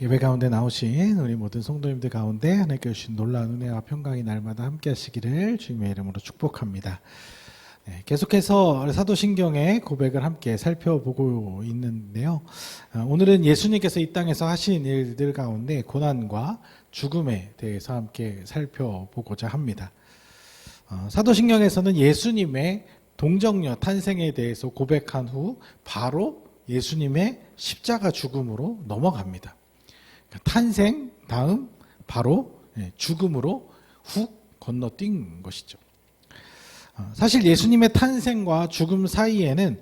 예배 가운데 나오신 우리 모든 성도님들 가운데 하나님께 주신 놀라운 은혜와 평강이 날마다 함께 하시기를 주님의 이름으로 축복합니다. 계속해서 사도신경의 고백을 함께 살펴보고 있는데요. 오늘은 예수님께서 이 땅에서 하신 일들 가운데 고난과 죽음에 대해서 함께 살펴보고자 합니다. 사도신경에서는 예수님의 동정녀 탄생에 대해서 고백한 후 바로 예수님의 십자가 죽음으로 넘어갑니다. 탄생 다음 바로 죽음으로 훅 건너뛴 것이죠. 사실 예수님의 탄생과 죽음 사이에는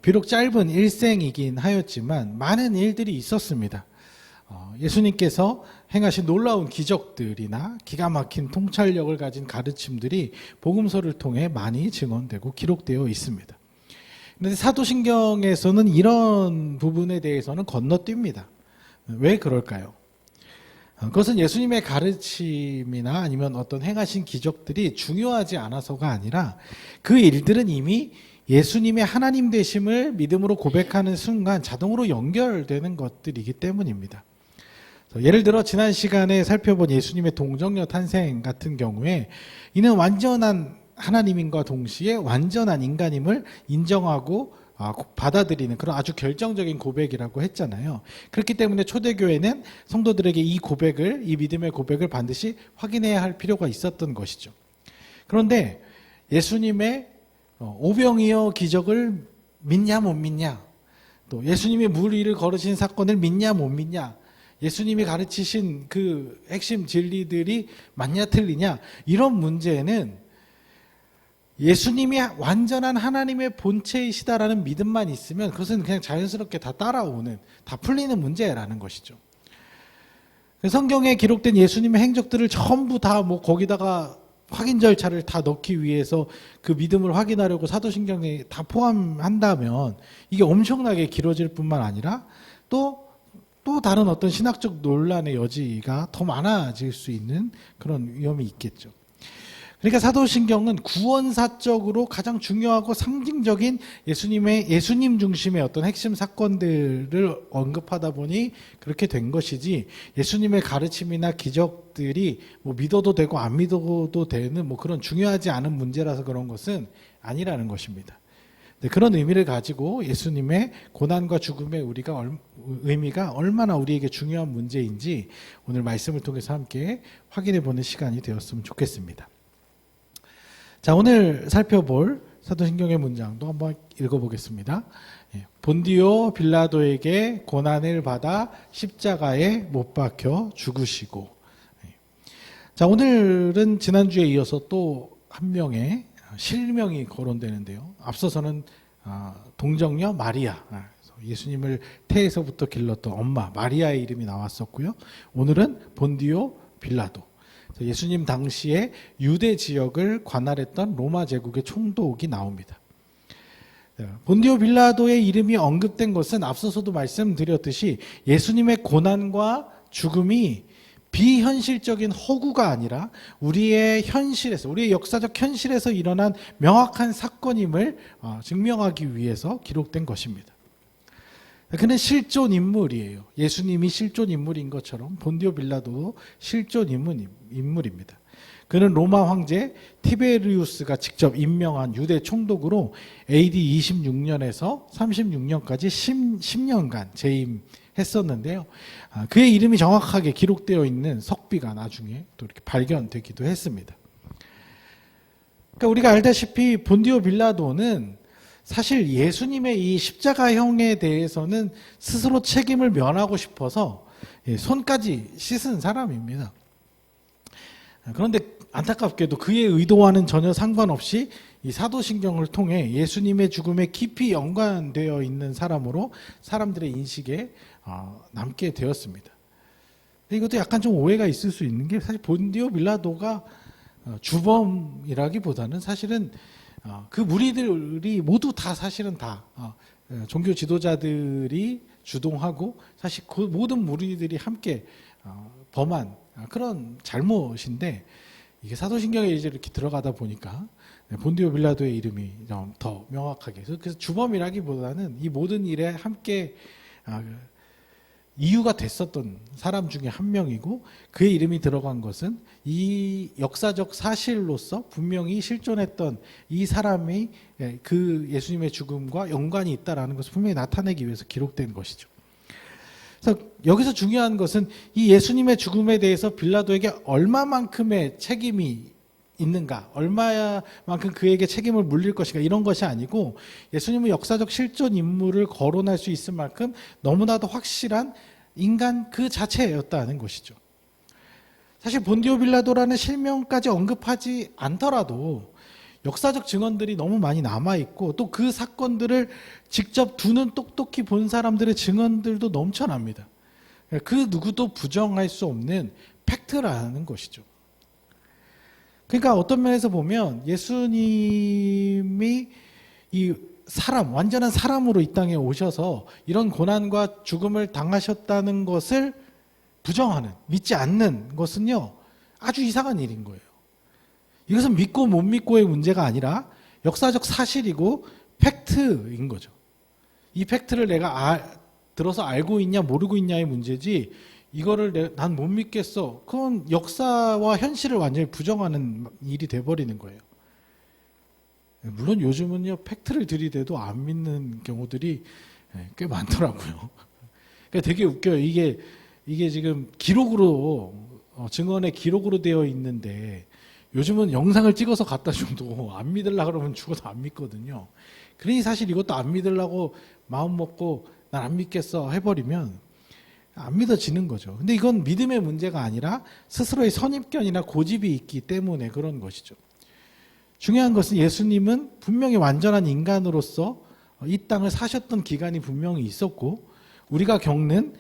비록 짧은 일생이긴 하였지만 많은 일들이 있었습니다. 예수님께서 행하신 놀라운 기적들이나 기가 막힌 통찰력을 가진 가르침들이 복음서를 통해 많이 증언되고 기록되어 있습니다. 그런데 사도신경에서는 이런 부분에 대해서는 건너뜁니다. 왜 그럴까요? 그것은 예수님의 가르침이나 아니면 어떤 행하신 기적들이 중요하지 않아서가 아니라 그 일들은 이미 예수님의 하나님 되심을 믿음으로 고백하는 순간 자동으로 연결되는 것들이기 때문입니다. 예를 들어 지난 시간에 살펴본 예수님의 동정녀 탄생 같은 경우에 이는 완전한 하나님인과 동시에 완전한 인간임을 인정하고 받아들이는 그런 아주 결정적인 고백이라고 했잖아요. 그렇기 때문에 초대교회는 성도들에게 이 고백을, 이 믿음의 고백을 반드시 확인해야 할 필요가 있었던 것이죠. 그런데 예수님의 오병이어 기적을 믿냐 못 믿냐, 또 예수님이 물 위를 걸으신 사건을 믿냐 못 믿냐, 예수님이 가르치신 그 핵심 진리들이 맞냐 틀리냐, 이런 문제는 예수님이 완전한 하나님의 본체이시다라는 믿음만 있으면 그것은 그냥 자연스럽게 다 따라오는, 다 풀리는 문제라는 것이죠. 성경에 기록된 예수님의 행적들을 전부 다 거기다가 확인 절차를 다 넣기 위해서 그 믿음을 확인하려고 사도신경에 다 포함한다면 이게 엄청나게 길어질 뿐만 아니라 또 다른 어떤 신학적 논란의 여지가 더 많아질 수 있는 그런 위험이 있겠죠. 그러니까 사도신경은 구원사적으로 가장 중요하고 상징적인 예수님 중심의 어떤 핵심 사건들을 언급하다 보니 그렇게 된 것이지, 예수님의 가르침이나 기적들이 믿어도 되고 안 믿어도 되는 그런 중요하지 않은 문제라서 그런 것은 아니라는 것입니다. 그런 의미를 가지고 예수님의 고난과 죽음의 의미가 얼마나 우리에게 중요한 문제인지 오늘 말씀을 통해서 함께 확인해 보는 시간이 되었으면 좋겠습니다. 자, 오늘 살펴볼 사도신경의 문장도 한번 읽어보겠습니다. 본디오 빌라도에게 고난을 받아 십자가에 못 박혀 죽으시고. 자, 오늘은 지난주에 이어서 또 한 명의 실명이 거론되는데요. 앞서서는 동정녀 마리아, 예수님을 태에서부터 길렀던 엄마 마리아의 이름이 나왔었고요. 오늘은 본디오 빌라도, 예수님 당시에 유대 지역을 관할했던 로마 제국의 총독이 나옵니다. 본디오 빌라도의 이름이 언급된 것은 앞서서도 말씀드렸듯이 예수님의 고난과 죽음이 비현실적인 허구가 아니라 우리의 현실에서, 우리의 역사적 현실에서 일어난 명확한 사건임을 증명하기 위해서 기록된 것입니다. 그는 실존 인물이에요. 예수님이 실존 인물인 것처럼 본디오 빌라도도 실존 인물입니다. 그는 로마 황제 티베리우스가 직접 임명한 유대 총독으로 AD 26년에서 36년까지 10년간 재임했었는데요. 그의 이름이 정확하게 기록되어 있는 석비가 나중에 또 이렇게 발견되기도 했습니다. 그러니까 우리가 알다시피 본디오 빌라도는 사실 예수님의 이 십자가형에 대해서는 스스로 책임을 면하고 싶어서 손까지 씻은 사람입니다. 그런데 안타깝게도 그의 의도와는 전혀 상관없이 이 사도신경을 통해 예수님의 죽음에 깊이 연관되어 있는 사람으로 사람들의 인식에 남게 되었습니다. 이것도 약간 좀 오해가 있을 수 있는 게, 사실 본디오 빌라도가 주범이라기보다는 사실은 그 무리들이 모두 다 사실은 다 종교 지도자들이 주동하고 사실 그 모든 무리들이 함께 범한 그런 잘못인데, 이게 사도신경에 이제 이렇게 들어가다 보니까 본디오 빌라도의 이름이 더 명확하게, 그래서 주범이라기보다는 이 모든 일에 함께 이유가 됐었던 사람 중에 한 명이고 그의 이름이 들어간 것은 이 역사적 사실로서 분명히 실존했던 이 사람이 그 예수님의 죽음과 연관이 있다라는 것을 분명히 나타내기 위해서 기록된 것이죠. 그래서 여기서 중요한 것은 이 예수님의 죽음에 대해서 빌라도에게 얼마만큼의 책임이 있는가, 얼마만큼 그에게 책임을 물릴 것인가, 이런 것이 아니고 예수님은 역사적 실존 인물을 거론할 수 있을 만큼 너무나도 확실한 인간 그 자체였다는 것이죠. 사실 본디오 빌라도라는 실명까지 언급하지 않더라도 역사적 증언들이 너무 많이 남아있고 또 그 사건들을 직접 두 눈 똑똑히 본 사람들의 증언들도 넘쳐납니다. 그 누구도 부정할 수 없는 팩트라는 것이죠. 그러니까 어떤 면에서 보면 예수님이 이 사람, 완전한 사람으로 이 땅에 오셔서 이런 고난과 죽음을 당하셨다는 것을 부정하는, 믿지 않는 것은요, 아주 이상한 일인 거예요. 이것은 믿고 못 믿고의 문제가 아니라 역사적 사실이고 팩트인 거죠. 이 팩트를 내가 들어서 알고 있냐 모르고 있냐의 문제지, 이거를 난 못 믿겠어, 그건 역사와 현실을 완전히 부정하는 일이 돼버리는 거예요. 물론 요즘은요, 팩트를 들이대도 안 믿는 경우들이 꽤 많더라고요. 그러니까 되게 웃겨요. 이게 지금 기록으로, 증언의 기록으로 되어 있는데 요즘은 영상을 찍어서 갖다 줘도 안 믿으려고 그러면 죽어도 안 믿거든요. 그러니 사실 이것도 안 믿으려고 마음 먹고 난 안 믿겠어 해버리면 안 믿어지는 거죠. 근데 이건 믿음의 문제가 아니라 스스로의 선입견이나 고집이 있기 때문에 그런 것이죠. 중요한 것은 예수님은 분명히 완전한 인간으로서 이 땅을 사셨던 기간이 분명히 있었고 우리가 겪는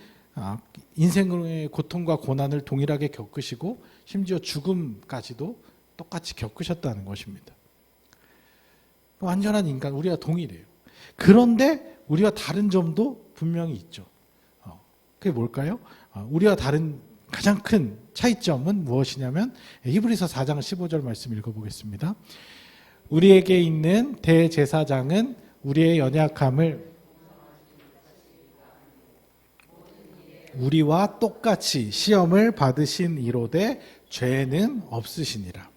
인생의 고통과 고난을 동일하게 겪으시고 심지어 죽음까지도 똑같이 겪으셨다는 것입니다. 완전한 인간, 우리와 동일해요. 그런데 우리와 다른 점도 분명히 있죠. 그게 뭘까요? 우리와 다른 가장 큰 차이점은 무엇이냐면 히브리서 4장 15절 말씀 읽어보겠습니다. 우리에게 있는 대제사장은 우리의 연약함을 우리와 똑같이 시험을 받으신 이로되 죄는 없으시니라.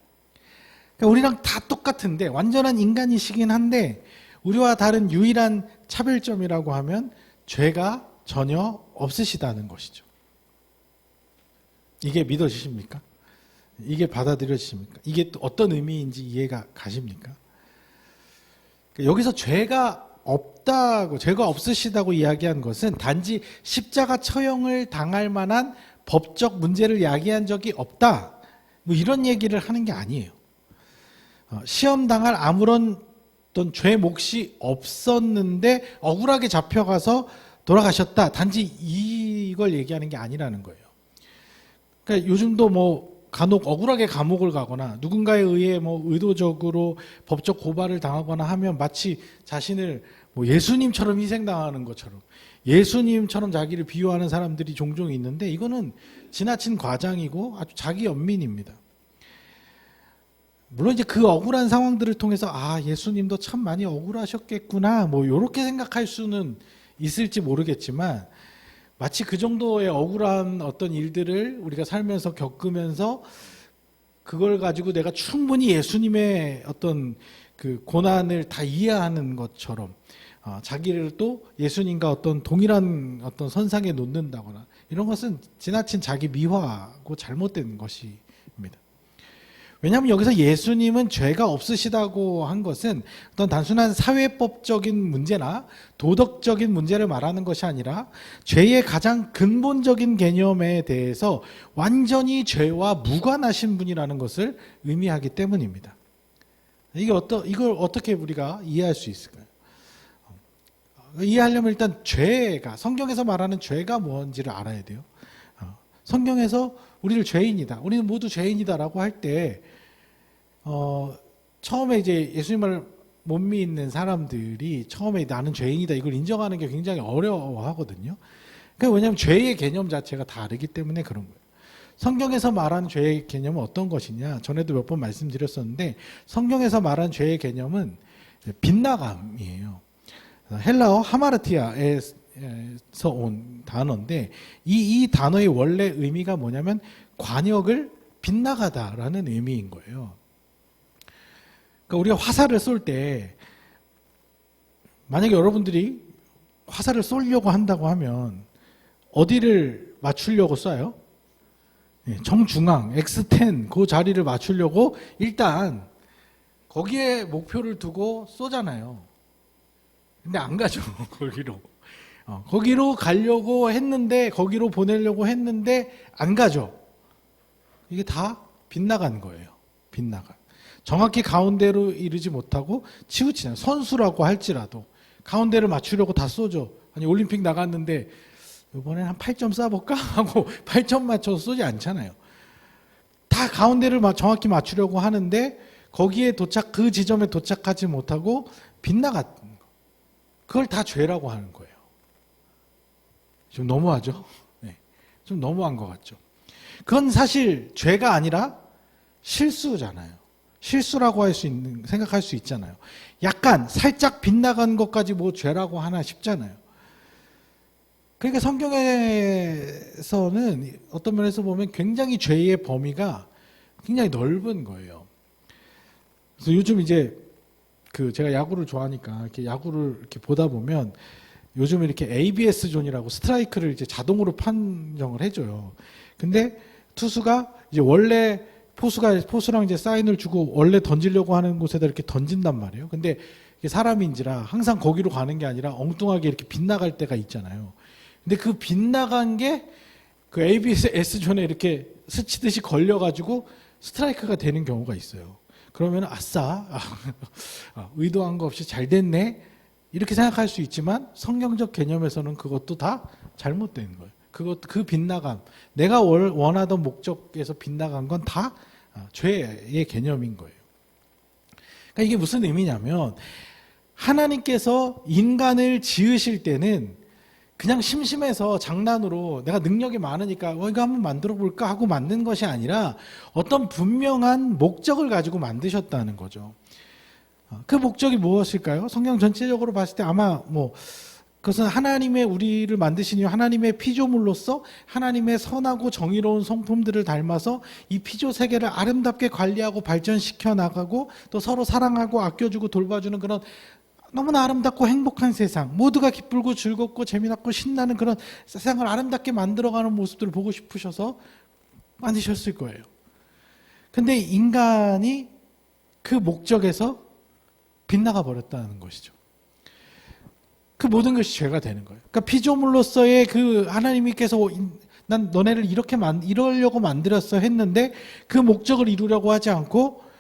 그러니까 우리랑 다 똑같은데 완전한 인간이시긴 한데 우리와 다른 유일한 차별점이라고 하면 죄가 전혀 없으시다는 것이죠. 이게 믿어지십니까? 이게 받아들여지십니까? 이게 또 어떤 의미인지 이해가 가십니까? 여기서 죄가 없다고, 죄가 없으시다고 이야기한 것은 단지 십자가 처형을 당할 만한 법적 문제를 야기한 적이 없다, 뭐 이런 얘기를 하는 게 아니에요. 시험 당할 아무런 어떤 죄 몫이 없었는데 억울하게 잡혀가서 돌아가셨다, 단지 이걸 얘기하는 게 아니라는 거예요. 그러니까 요즘도 뭐 간혹 억울하게 감옥을 가거나 누군가에 의해 뭐 의도적으로 법적 고발을 당하거나 하면 마치 자신을 뭐 예수님처럼 희생당하는 것처럼, 예수님처럼 자기를 비유하는 사람들이 종종 있는데 이거는 지나친 과장이고 아주 자기 연민입니다. 물론 이제 그 억울한 상황들을 통해서 예수님도 참 많이 억울하셨겠구나, 뭐 이렇게 생각할 수는 있을지 모르겠지만 마치 그 정도의 억울한 어떤 일들을 우리가 살면서 겪으면서 그걸 가지고 내가 충분히 예수님의 어떤 그 고난을 다 이해하는 것처럼 자기를 또 예수님과 어떤 동일한 어떤 선상에 놓는다거나 이런 것은 지나친 자기 미화하고 잘못된 것입니다. 왜냐하면 여기서 예수님은 죄가 없으시다고 한 것은 어떤 단순한 사회법적인 문제나 도덕적인 문제를 말하는 것이 아니라 죄의 가장 근본적인 개념에 대해서 완전히 죄와 무관하신 분이라는 것을 의미하기 때문입니다. 이걸 어떻게 우리가 이해할 수 있을까요? 이해하려면 일단 죄가, 성경에서 말하는 죄가 뭔지를 알아야 돼요. 성경에서 우리를 죄인이다, 우리는 모두 죄인이다라고 할 때 처음에 이제 예수님을 못 믿는 사람들이 처음에 나는 죄인이다 이걸 인정하는 게 굉장히 어려워하거든요. 그러니까 왜냐하면 죄의 개념 자체가 다르기 때문에 그런 거예요. 성경에서 말하는 죄의 개념은 어떤 것이냐, 전에도 몇 번 말씀드렸었는데 성경에서 말하는 죄의 개념은 빗나감이에요. 헬라어 하마르티아의 단어에서 온 단어인데 이 단어의 원래 의미가 뭐냐면 관역을 빗나가다라는 의미인 거예요. 그러니까 우리가 화살을 쏠 때 만약에 여러분들이 화살을 쏘려고 한다고 하면 어디를 맞추려고 쏴요? 정중앙 X10 그 자리를 맞추려고 일단 거기에 목표를 두고 쏘잖아요. 근데 안 가죠. 거기로. 거기로 가려고 했는데 거기로 보내려고 했는데 안 가죠. 이게 다 빗나간 거예요. 빗나간. 정확히 가운데로 이르지 못하고 치우치잖아요. 선수라고 할지라도 가운데를 맞추려고 다 쏘죠. 아니 올림픽 나갔는데 이번엔 한 8점 쏴볼까? 하고 8점 맞춰서 쏘지 않잖아요. 다 가운데를 정확히 맞추려고 하는데 거기에 그 지점에 도착하지 못하고 빗나갔던 거. 그걸 다 죄라고 하는 거예요. 좀 너무하죠? 네. 좀 너무한 것 같죠? 그건 사실 죄가 아니라 실수잖아요. 실수라고 생각할 수 있잖아요. 약간 살짝 빗나간 것까지 뭐 죄라고 하나 싶잖아요. 그러니까 성경에서는 어떤 면에서 보면 굉장히 죄의 범위가 굉장히 넓은 거예요. 그래서 요즘 이제 제가 야구를 좋아하니까 이렇게 야구를 이렇게 보다 보면 요즘 이렇게 ABS 존이라고 스트라이크를 이제 자동으로 판정을 해줘요. 근데 투수가 이제 원래 포수랑 이제 사인을 주고 원래 던지려고 하는 곳에다 이렇게 던진단 말이에요. 근데 사람인지라 항상 거기로 가는 게 아니라 엉뚱하게 이렇게 빗나갈 때가 있잖아요. 근데 그 빗나간 게 그 ABS 존에 이렇게 스치듯이 걸려가지고 스트라이크가 되는 경우가 있어요. 그러면 아싸, 의도한 거 없이 잘 됐네 이렇게 생각할 수 있지만 성경적 개념에서는 그것도 다 잘못된 거예요. 그 빗나감, 내가 원하던 목적에서 빗나간 건 다 죄의 개념인 거예요. 그러니까 이게 무슨 의미냐면 하나님께서 인간을 지으실 때는 그냥 심심해서 장난으로 내가 능력이 많으니까 이거 한번 만들어 볼까 하고 만든 것이 아니라 어떤 분명한 목적을 가지고 만드셨다는 거죠. 그 목적이 무엇일까요? 성경 전체적으로 봤을 때 아마 그것은 우리를 만드신 이유 하나님의 피조물로서 하나님의 선하고 정의로운 성품들을 닮아서 이 피조 세계를 아름답게 관리하고 발전시켜 나가고 또 서로 사랑하고 아껴주고 돌봐주는 그런 너무나 아름답고 행복한 세상, 모두가 기쁘고 즐겁고 재미났고 신나는 그런 세상을 아름답게 만들어가는 모습들을 보고 싶으셔서 만드셨을 거예요. 근데 인간이 그 목적에서 빗나가 버렸다는 것이죠. 그 모든 것이 죄가 되는 거예요. 그러니까 피조물로서의 그 하나님께서 난 너네를 이러려고 만들었어 했는데 그 목적을 이루려고 하지 않고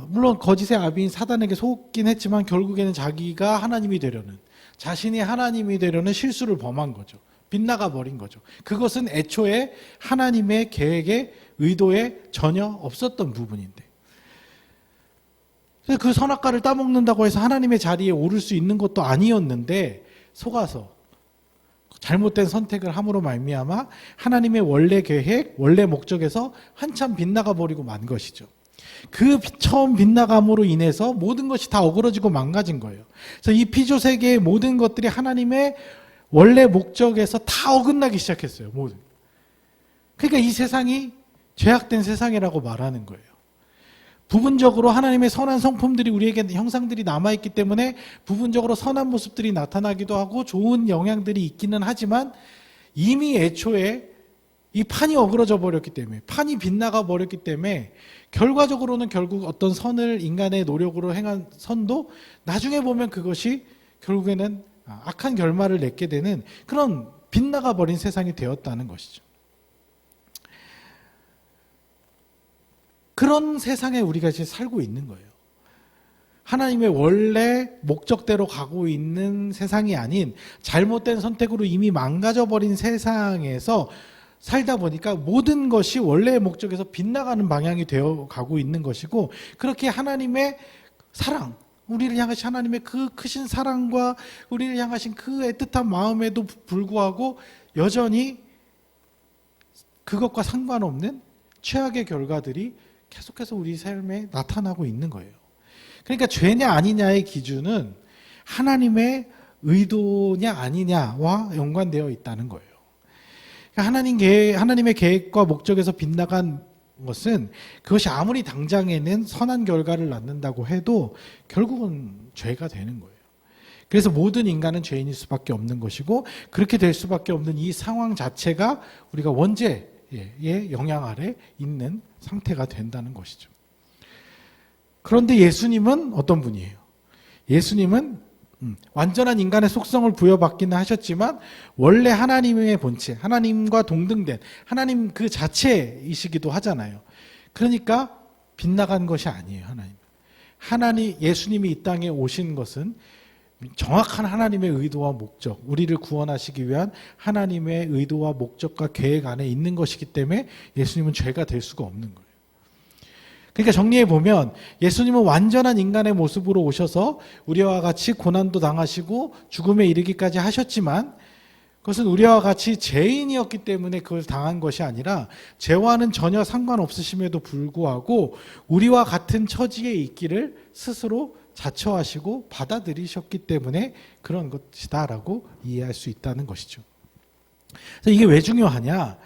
물론 거짓의 아비인 사단에게 속긴 했지만 결국에는 자기가 하나님이 되려는 자신이 하나님이 되려는 실수를 범한 거죠. 빗나가 버린 거죠. 그것은 애초에 하나님의 계획에 의도에 전혀 없었던 부분인데 그 선악과를 따먹는다고 해서 하나님의 자리에 오를 수 있는 것도 아니었는데 속아서 잘못된 선택을 함으로 말미암아 하나님의 원래 계획, 원래 목적에서 한참 빗나가 버리고 만 것이죠. 그 처음 빗나감으로 인해서 모든 것이 다 어그러지고 망가진 거예요. 그래서 이 피조 세계의 모든 것들이 하나님의 원래 목적에서 다 어긋나기 시작했어요. 모든. 그러니까 이 세상이 죄악된 세상이라고 말하는 거예요. 부분적으로 하나님의 선한 성품들이 우리에게 형상들이 남아있기 때문에 부분적으로 선한 모습들이 나타나기도 하고 좋은 영향들이 있기는 하지만 이미 애초에 이 판이 어그러져 버렸기 때문에 판이 빗나가 버렸기 때문에 결과적으로는 결국 어떤 선을 인간의 노력으로 행한 선도 나중에 보면 그것이 결국에는 악한 결말을 맺게 되는 그런 빗나가 버린 세상이 되었다는 것이죠. 그런 세상에 우리가 이제 살고 있는 거예요. 하나님의 원래 목적대로 가고 있는 세상이 아닌 잘못된 선택으로 이미 망가져 버린 세상에서 살다 보니까 모든 것이 원래의 목적에서 빗나가는 방향이 되어 가고 있는 것이고 그렇게 하나님의 사랑, 우리를 향하신 하나님의 그 크신 사랑과 우리를 향하신 그 애틋한 마음에도 불구하고 여전히 그것과 상관없는 최악의 결과들이 계속해서 우리 삶에 나타나고 있는 거예요. 그러니까 죄냐 아니냐의 기준은 하나님의 의도냐 아니냐와 연관되어 있다는 거예요. 하나님의 계획과 목적에서 빗나간 것은 그것이 아무리 당장에는 선한 결과를 낳는다고 해도 결국은 죄가 되는 거예요. 그래서 모든 인간은 죄인일 수밖에 없는 것이고, 그렇게 될 수밖에 없는 이 상황 자체가 우리가 원죄의 영향 아래 있는 상태가 된다는 것이죠. 그런데 예수님은 어떤 분이에요? 예수님은 완전한 인간의 속성을 부여받기는 하셨지만 원래 하나님의 본체, 하나님과 동등된 하나님 그 자체이시기도 하잖아요. 그러니까 빗나간 것이 아니에요. 예수님이 이 땅에 오신 것은 정확한 하나님의 의도와 목적, 우리를 구원하시기 위한 하나님의 의도와 목적과 계획 안에 있는 것이기 때문에 예수님은 죄가 될 수가 없는 거예요. 그러니까 정리해 보면 예수님은 완전한 인간의 모습으로 오셔서 우리와 같이 고난도 당하시고 죽음에 이르기까지 하셨지만, 그것은 우리와 같이 죄인이었기 때문에 그걸 당한 것이 아니라 죄와는 전혀 상관없으심에도 불구하고 우리와 같은 처지에 있기를 스스로 자처하시고 받아들이셨기 때문에 그런 것이다라고 이해할 수 있다는 것이죠. 그래서 이게 왜 중요하냐?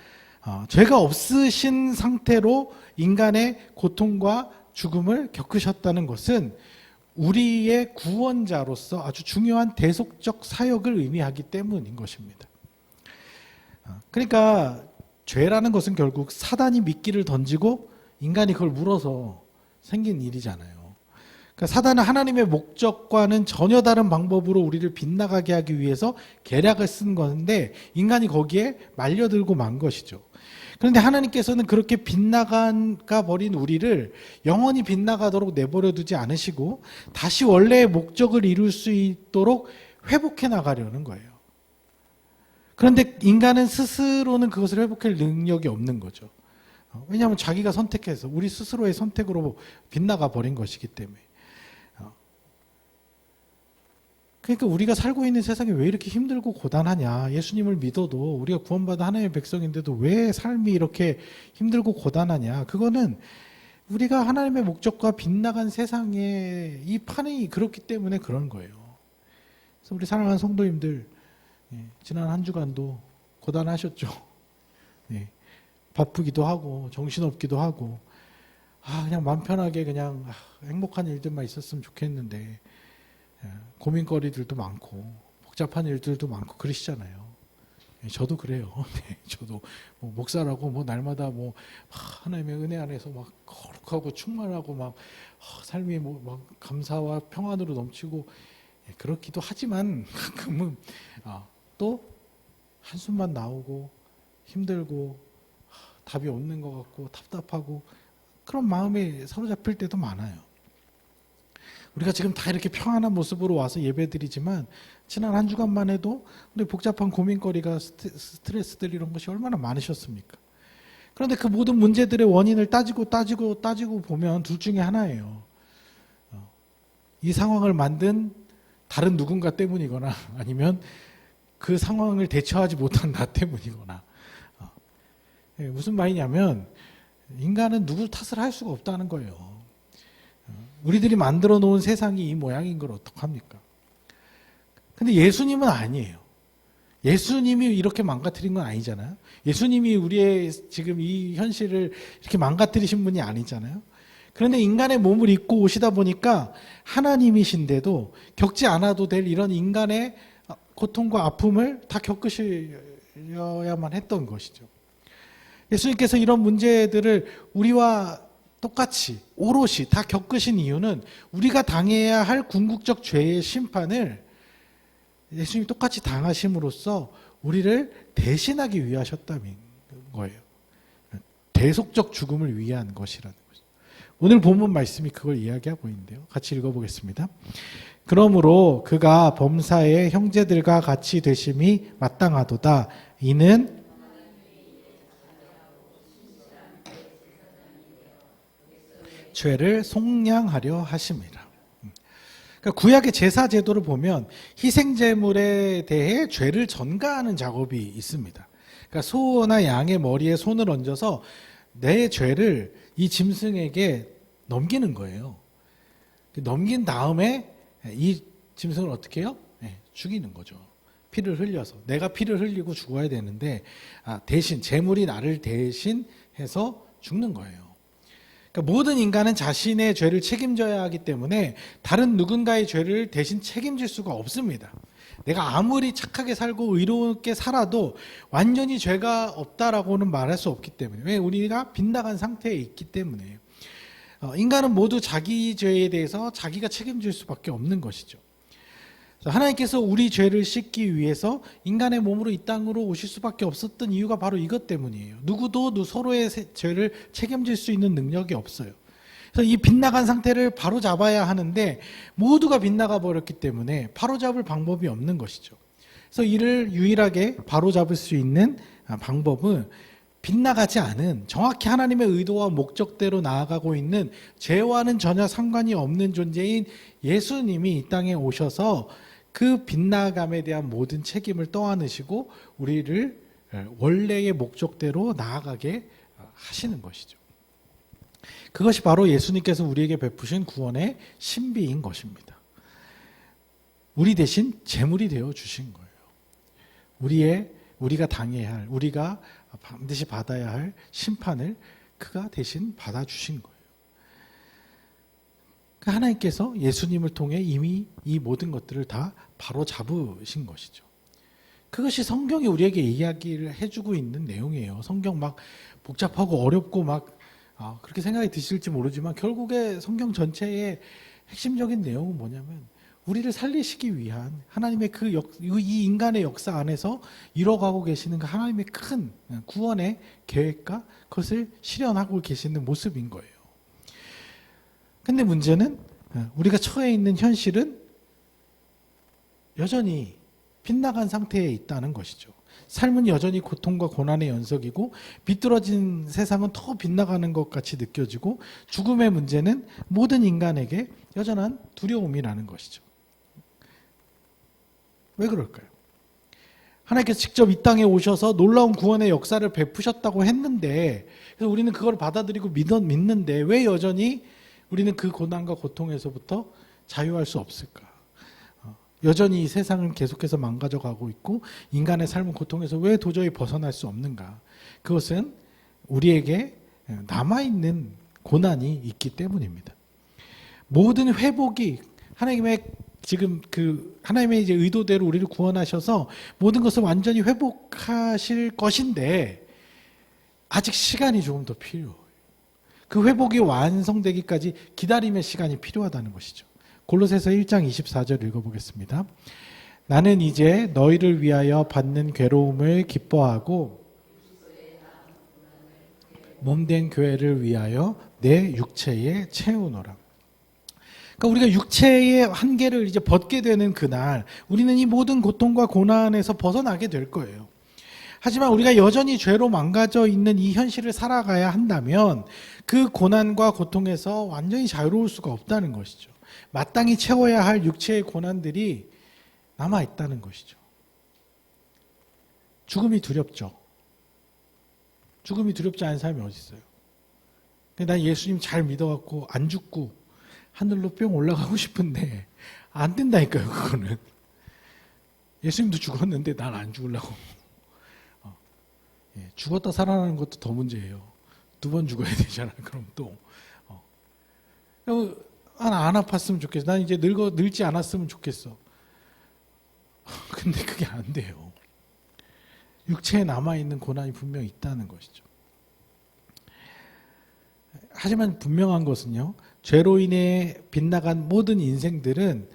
죄가 없으신 상태로 인간의 고통과 죽음을 겪으셨다는 것은 우리의 구원자로서 아주 중요한 대속적 사역을 의미하기 때문인 것입니다. 그러니까 죄라는 것은 결국 사단이 미끼를 던지고 인간이 그걸 물어서 생긴 일이잖아요. 그러니까 사단은 하나님의 목적과는 전혀 다른 방법으로 우리를 빗나가게 하기 위해서 계략을 쓴 건데 인간이 거기에 말려들고 만 것이죠. 그런데 하나님께서는 그렇게 빗나가 버린 우리를 영원히 빗나가도록 내버려 두지 않으시고 다시 원래의 목적을 이룰 수 있도록 회복해 나가려는 거예요. 그런데 인간은 스스로는 그것을 회복할 능력이 없는 거죠. 왜냐하면 자기가 선택해서 우리 스스로의 선택으로 빗나가 버린 것이기 때문에. 그러니까 우리가 살고 있는 세상이 왜 이렇게 힘들고 고단하냐. 예수님을 믿어도 우리가 구원받은 하나님의 백성인데도 왜 삶이 이렇게 힘들고 고단하냐. 그거는 우리가 하나님의 목적과 빗나간 세상에 이 판이 그렇기 때문에 그런 거예요. 그래서 우리 사랑하는 성도님들, 지난 한 주간도 고단하셨죠. 바쁘기도 하고 정신없기도 하고 그냥 마음 편하게 그냥 행복한 일들만 있었으면 좋겠는데 고민거리들도 많고 복잡한 일들도 많고 그러시잖아요. 저도 그래요. 저도 목사라고 날마다 하나님의 은혜 안에서 거룩하고 충만하고 삶이 막 감사와 평안으로 넘치고 그렇기도 하지만 가끔은 또 한숨만 나오고 힘들고 답이 없는 것 같고 답답하고 그런 마음에 사로잡힐 때도 많아요. 우리가 지금 다 이렇게 평안한 모습으로 와서 예배드리지만 지난 한 주간만 해도 우리 복잡한 고민거리가 스트레스들 이런 것이 얼마나 많으셨습니까? 그런데 그 모든 문제들의 원인을 따지고 보면 둘 중에 하나예요. 이 상황을 만든 다른 누군가 때문이거나 아니면 그 상황을 대처하지 못한 나 때문이거나. 무슨 말이냐면 인간은 누구 탓을 할 수가 없다는 거예요. 우리들이 만들어 놓은 세상이 이 모양인 걸 어떡합니까? 근데 예수님은 아니에요. 예수님이 이렇게 망가뜨린 건 아니잖아요. 예수님이 우리의 지금 이 현실을 이렇게 망가뜨리신 분이 아니잖아요. 그런데 인간의 몸을 입고 오시다 보니까 하나님이신데도 겪지 않아도 될 이런 인간의 고통과 아픔을 다 겪으셔야만 했던 것이죠. 예수님께서 이런 문제들을 우리와 똑같이 오롯이 다 겪으신 이유는 우리가 당해야 할 궁극적 죄의 심판을 예수님이 똑같이 당하심으로써 우리를 대신하기 위하셨다는 거예요. 대속적 죽음을 위한 것이라는 거죠. 오늘 본문 말씀이 그걸 이야기하고 있는데요. 같이 읽어보겠습니다. 그러므로 그가 범사의 형제들과 같이 되심이 마땅하도다. 이는 죄를 속량하려 하심이라. 그러니까 구약의 제사 제도를 보면 희생제물에 대해 죄를 전가하는 작업이 있습니다. 그러니까 소나 양의 머리에 손을 얹어서 내 죄를 이 짐승에게 넘기는 거예요. 넘긴 다음에 이 짐승을 어떻게 해요? 죽이는 거죠. 피를 흘려서. 내가 피를 흘리고 죽어야 되는데 대신 재물이 나를 대신해서 죽는 거예요. 그러니까 모든 인간은 자신의 죄를 책임져야 하기 때문에 다른 누군가의 죄를 대신 책임질 수가 없습니다. 내가 아무리 착하게 살고 의롭게 살아도 완전히 죄가 없다라고는 말할 수 없기 때문에, 왜? 우리가 빗나간 상태에 있기 때문에 인간은 모두 자기 죄에 대해서 자기가 책임질 수밖에 없는 것이죠. 하나님께서 우리 죄를 씻기 위해서 인간의 몸으로 이 땅으로 오실 수밖에 없었던 이유가 바로 이것 때문이에요. 누구도 서로의 죄를 책임질 수 있는 능력이 없어요. 그래서 이 빗나간 상태를 바로 잡아야 하는데 모두가 빗나가 버렸기 때문에 바로 잡을 방법이 없는 것이죠. 그래서 이를 유일하게 바로 잡을 수 있는 방법은 빗나가지 않은, 정확히 하나님의 의도와 목적대로 나아가고 있는, 죄와는 전혀 상관이 없는 존재인 예수님이 이 땅에 오셔서 그 빗나감에 대한 모든 책임을 떠안으시고 우리를 원래의 목적대로 나아가게 하시는 것이죠. 그것이 바로 예수님께서 우리에게 베푸신 구원의 신비인 것입니다. 우리 대신 제물이 되어 주신 거예요. 우리가 당해야 할, 우리가 반드시 받아야 할 심판을 그가 대신 받아주신 거예요. 하나님께서 예수님을 통해 이미 이 모든 것들을 다 바로 잡으신 것이죠. 그것이 성경이 우리에게 이야기를 해주고 있는 내용이에요. 성경 막 복잡하고 어렵고 막 그렇게 생각이 드실지 모르지만 결국에 성경 전체의 핵심적인 내용은 뭐냐면 우리를 살리시기 위한 하나님의 이 인간의 역사 안에서 이뤄가고 계시는 그 하나님의 큰 구원의 계획과 그것을 실현하고 계시는 모습인 거예요. 근데 문제는 우리가 처해 있는 현실은 여전히 빗나간 상태에 있다는 것이죠. 삶은 여전히 고통과 고난의 연속이고 비뚤어진 세상은 더 빗나가는 것 같이 느껴지고 죽음의 문제는 모든 인간에게 여전한 두려움이라는 것이죠. 왜 그럴까요? 하나님께서 직접 이 땅에 오셔서 놀라운 구원의 역사를 베푸셨다고 했는데, 그래서 우리는 그걸 받아들이고 믿는데 왜 여전히 우리는 그 고난과 고통에서부터 자유할 수 없을까? 여전히 이 세상은 계속해서 망가져가고 있고 인간의 삶은 고통에서 왜 도저히 벗어날 수 없는가? 그것은 우리에게 남아있는 고난이 있기 때문입니다. 모든 회복이 하나님의 이제 의도대로 우리를 구원하셔서 모든 것을 완전히 회복하실 것인데 아직 시간이 조금 더 필요해요. 그 회복이 완성되기까지 기다림의 시간이 필요하다는 것이죠. 골로새서 1장 24절 읽어보겠습니다. 나는 이제 너희를 위하여 받는 괴로움을 기뻐하고 몸된 교회를 위하여 내 육체에 채우노라. 그러니까 우리가 육체의 한계를 이제 벗게 되는 그날 우리는 이 모든 고통과 고난에서 벗어나게 될 거예요. 하지만 우리가 여전히 죄로 망가져 있는 이 현실을 살아가야 한다면 그 고난과 고통에서 완전히 자유로울 수가 없다는 것이죠. 마땅히 채워야 할 육체의 고난들이 남아있다는 것이죠. 죽음이 두렵죠. 죽음이 두렵지 않은 사람이 어디 있어요? 난 예수님 잘 믿어갖고 안 죽고 하늘로 뿅 올라가고 싶은데 안 된다니까요. 그거는. 예수님도 죽었는데 난 안 죽으려고. 죽었다 살아나는 것도 더 문제예요. 2번 죽어야 되잖아요. 그럼 또. 안 아팠으면 좋겠어. 난 이제 늙지 않았으면 좋겠어. 근데 그게 안 돼요. 육체에 남아있는 고난이 분명히 있다는 것이죠. 하지만 분명한 것은요. 죄로 인해 빗나간 모든 인생들은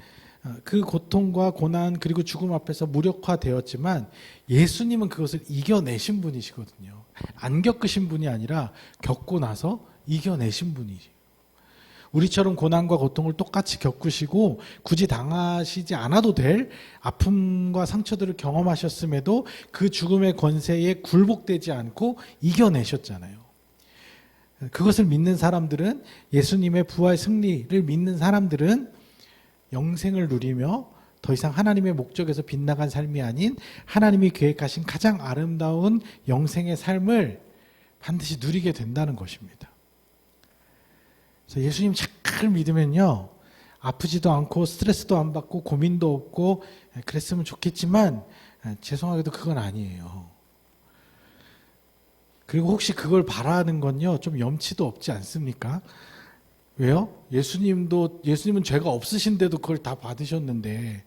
그 고통과 고난 그리고 죽음 앞에서 무력화되었지만 예수님은 그것을 이겨내신 분이시거든요. 안 겪으신 분이 아니라 겪고 나서 이겨내신 분이시죠. 우리처럼 고난과 고통을 똑같이 겪으시고 굳이 당하시지 않아도 될 아픔과 상처들을 경험하셨음에도 그 죽음의 권세에 굴복되지 않고 이겨내셨잖아요. 그것을 믿는 사람들은, 예수님의 부활 승리를 믿는 사람들은 영생을 누리며 더 이상 하나님의 목적에서 빗나간 삶이 아닌 하나님이 계획하신 가장 아름다운 영생의 삶을 반드시 누리게 된다는 것입니다. 그래서 예수님 잘 믿으면요, 아프지도 않고 스트레스도 안 받고 고민도 없고 그랬으면 좋겠지만 죄송하게도 그건 아니에요. 그리고 혹시 그걸 바라는 건요, 좀 염치도 없지 않습니까? 왜요? 예수님은 죄가 없으신데도 그걸 다 받으셨는데,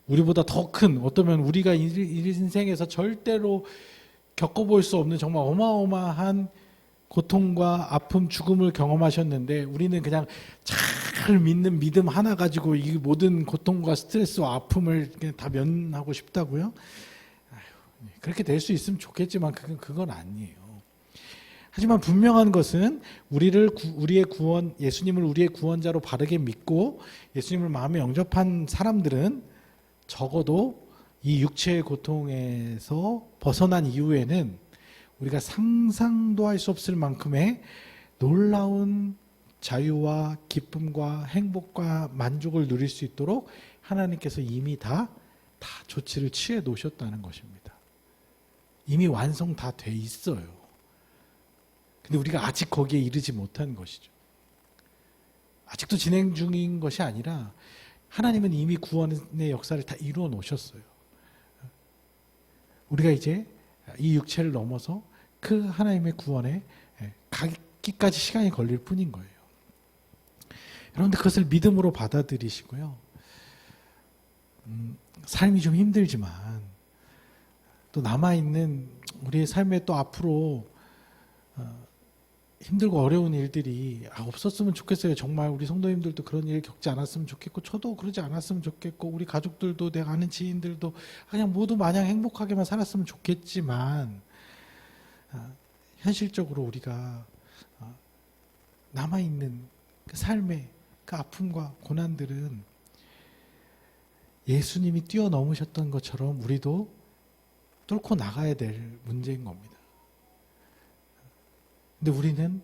우리보다 더 큰, 어쩌면 우리가 인생에서 절대로 겪어볼 수 없는 정말 어마어마한 고통과 아픔, 죽음을 경험하셨는데, 우리는 그냥 잘 믿는 믿음 하나 가지고 이 모든 고통과 스트레스와 아픔을 그냥 다 면하고 싶다고요? 그렇게 될 수 있으면 좋겠지만 그건 아니에요. 하지만 분명한 것은 우리의 구원, 예수님을 우리의 구원자로 바르게 믿고 예수님을 마음에 영접한 사람들은 적어도 이 육체의 고통에서 벗어난 이후에는 우리가 상상도 할 수 없을 만큼의 놀라운 자유와 기쁨과 행복과 만족을 누릴 수 있도록 하나님께서 이미 다 조치를 취해 놓으셨다는 것입니다. 이미 완성 다 돼 있어요. 근데 우리가 아직 거기에 이르지 못한 것이죠. 아직도 진행 중인 것이 아니라 하나님은 이미 구원의 역사를 다 이루어 놓으셨어요. 우리가 이제 이 육체를 넘어서 그 하나님의 구원에 가기까지 시간이 걸릴 뿐인 거예요. 여러분들 그것을 믿음으로 받아들이시고요. 삶이 좀 힘들지만 또 남아있는 우리의 삶에 또 앞으로 힘들고 어려운 일들이 없었으면 좋겠어요. 정말 우리 성도님들도 그런 일 겪지 않았으면 좋겠고 저도 그러지 않았으면 좋겠고 우리 가족들도 내가 아는 지인들도 그냥 모두 마냥 행복하게만 살았으면 좋겠지만 현실적으로 우리가 남아있는 그 삶의 그 아픔과 고난들은 예수님이 뛰어넘으셨던 것처럼 우리도 뚫고 나가야 될 문제인 겁니다. 근데 우리는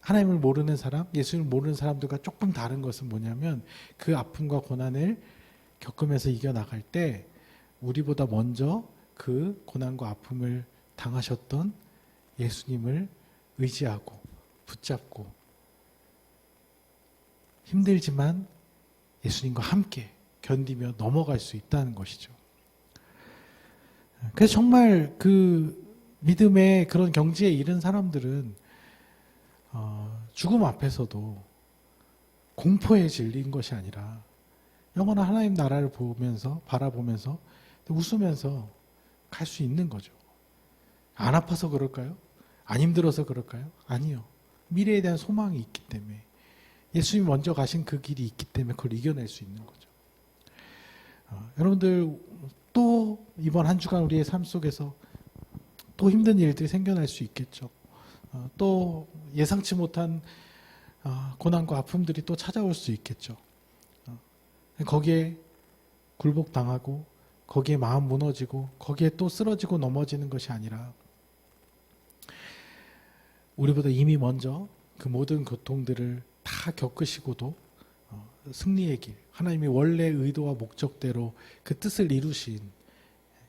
하나님을 모르는 사람, 예수님을 모르는 사람들과 조금 다른 것은 뭐냐면 그 아픔과 고난을 겪으면서 이겨나갈 때 우리보다 먼저 그 고난과 아픔을 당하셨던 예수님을 의지하고 붙잡고 힘들지만 예수님과 함께 견디며 넘어갈 수 있다는 것이죠. 그래서 정말 그 믿음의 그런 경지에 이른 사람들은 죽음 앞에서도 공포에 질린 것이 아니라 영원한 하나님 나라를 바라보면서 웃으면서 갈 수 있는 거죠. 안 아파서 그럴까요? 안 힘들어서 그럴까요? 아니요. 미래에 대한 소망이 있기 때문에 예수님이 먼저 가신 그 길이 있기 때문에 그걸 이겨낼 수 있는 거죠. 여러분들 또 이번 한 주간 우리의 삶 속에서 또 힘든 일들이 생겨날 수 있겠죠. 또 예상치 못한 고난과 아픔들이 또 찾아올 수 있겠죠. 거기에 굴복당하고 거기에 마음 무너지고 거기에 또 쓰러지고 넘어지는 것이 아니라 우리보다 이미 먼저 그 모든 고통들을 다 겪으시고도 승리의 길, 하나님의 원래 의도와 목적대로 그 뜻을 이루신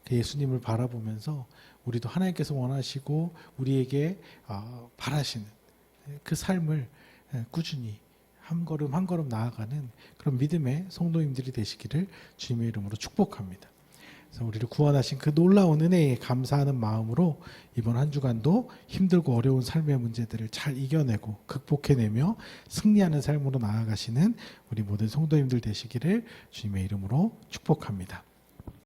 그 예수님을 바라보면서 우리도 하나님께서 원하시고 우리에게 바라시는 그 삶을 꾸준히 한 걸음 한 걸음 나아가는 그런 믿음의 성도님들이 되시기를 주님의 이름으로 축복합니다. 그래서 우리를 구원하신 그 놀라운 은혜에 감사하는 마음으로 이번 한 주간도 힘들고 어려운 삶의 문제들을 잘 이겨내고 극복해내며 승리하는 삶으로 나아가시는 우리 모든 성도님들 되시기를 주님의 이름으로 축복합니다.